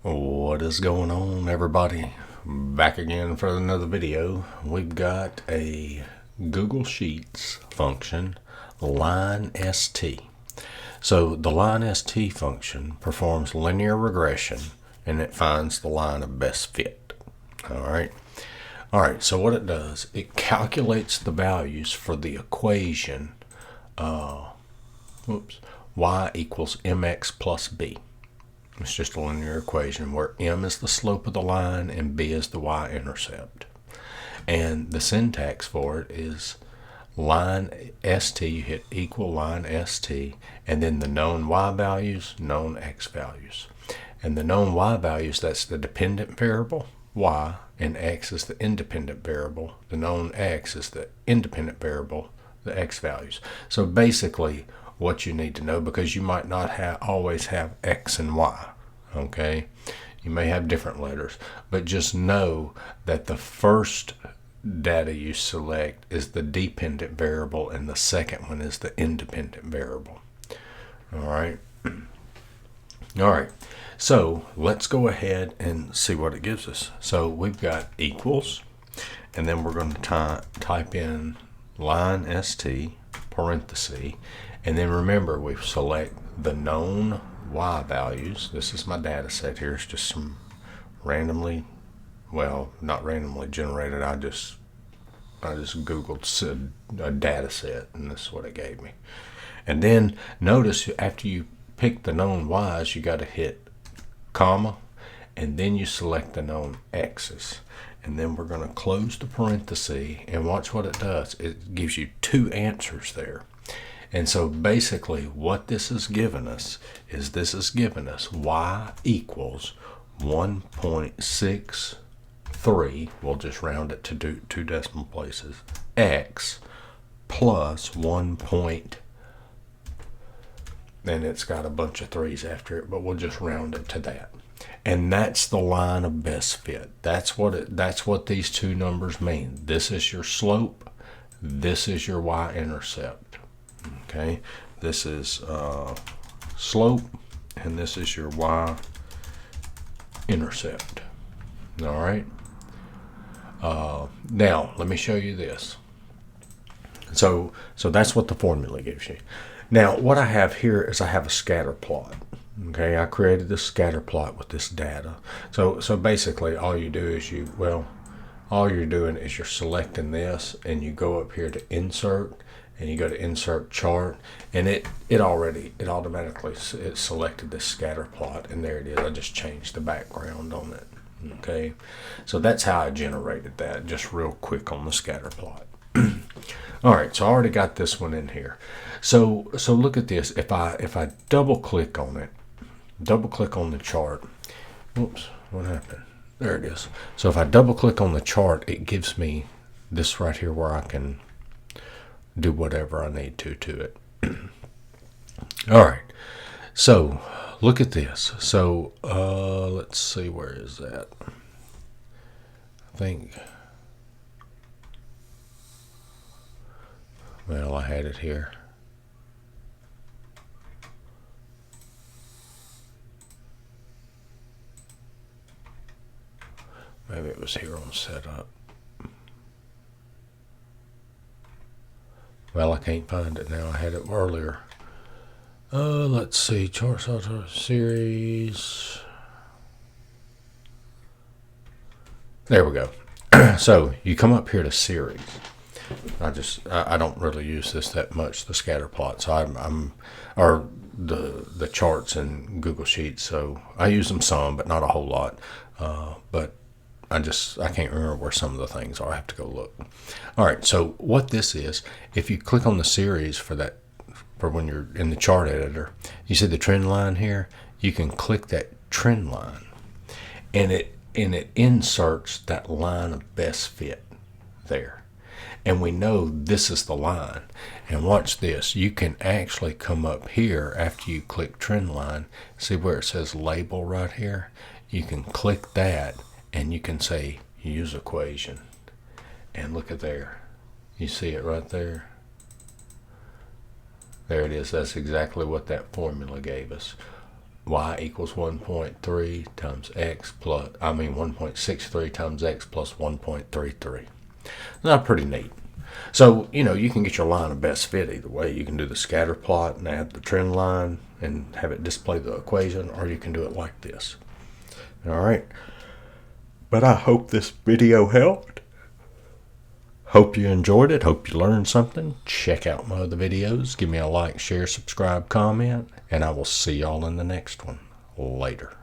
What is going on, everybody? Back again for another video. We've got a Google Sheets function, LINEST. So the LINEST function performs linear regression and it finds the line of best fit. All right, so what it does, it calculates the values for the equation y equals mx plus b. It's just a linear equation where m is the slope of the line and b is the y-intercept. And the syntax for it is line st, you hit equal line st, and then the known y values, known x values. And the known y values, that's the dependent variable, y, and x is the independent variable. The known x is the independent variable, the x values. So basically, what you need to know, because you might not always have x and y, okay? You may have different letters, but just know that the first data you select is the dependent variable and the second one is the independent variable. All right, so let's go ahead and see what it gives us. So we've got equals, and then we're going to type in line st parenthesis, and then remember we select the known y values. This is my data set here. It's just some randomly, well, not randomly generated. I just Googled a data set, and this is what it gave me. And then notice after you pick the known y's, you got to hit comma, and then you select the known x's. And then we're going to close the parenthesis, and watch what it does. It gives you two answers there. And so basically what this has given us is y equals 1.63, we'll just round it to two decimal places, x plus 1 point, and it's got a bunch of threes after it, but we'll just round it to that. And that's the line of best fit. That's what these two numbers mean. This is your slope, this is your y-intercept. Okay, this is slope, and this is your y-intercept. All right. Now let me show you this. So that's what the formula gives you. Now what I have here is I have a scatter plot. Okay, I created this scatter plot with this data. So basically all you do is all you're doing is you're selecting this, and you go up here to insert, and you go to insert chart, and it automatically selected this scatter plot, and there it is. I just changed the background on it. Okay, so that's how I generated that, just real quick on the scatter plot. All right, so I already got this one in here. So look at this. If I double click on it, double click on the chart. Whoops, what happened? There it is. So if I double click on the chart, it gives me this right here where I can do whatever I need to it. All right, so look at this. So let's see, where is that? I think, well, I had it here. Maybe it was here on setup. Well, I can't find it now. I had it earlier. Let's see. Chart series. There we go. So you come up here to series. I don't really use this that much, the scatter plot. So or the charts in Google Sheets. So I use them some, but not a whole lot. But I can't remember where some of the things are. I have to go look. All right, so what this is, if you click on the series for when you're in the chart editor, you see the trend line here, you can click that trend line, and it inserts that line of best fit there. And we know this is the line. And watch this, you can actually come up here after you click trend line, see where it says label right here? You can click that, and you can say use equation, and look at there. You see it right there? There it is. That's exactly what that formula gave us. y equals 1.3 times x plus, 1.63 times x plus 1.33. Not pretty neat. So, you can get your line of best fit either way. You can do the scatter plot and add the trend line and have it display the equation, or you can do it like this. All right. But I hope this video helped. Hope you enjoyed it. Hope you learned something. Check out my other videos. Give me a like, share, subscribe, comment, and I will see y'all in the next one. Later.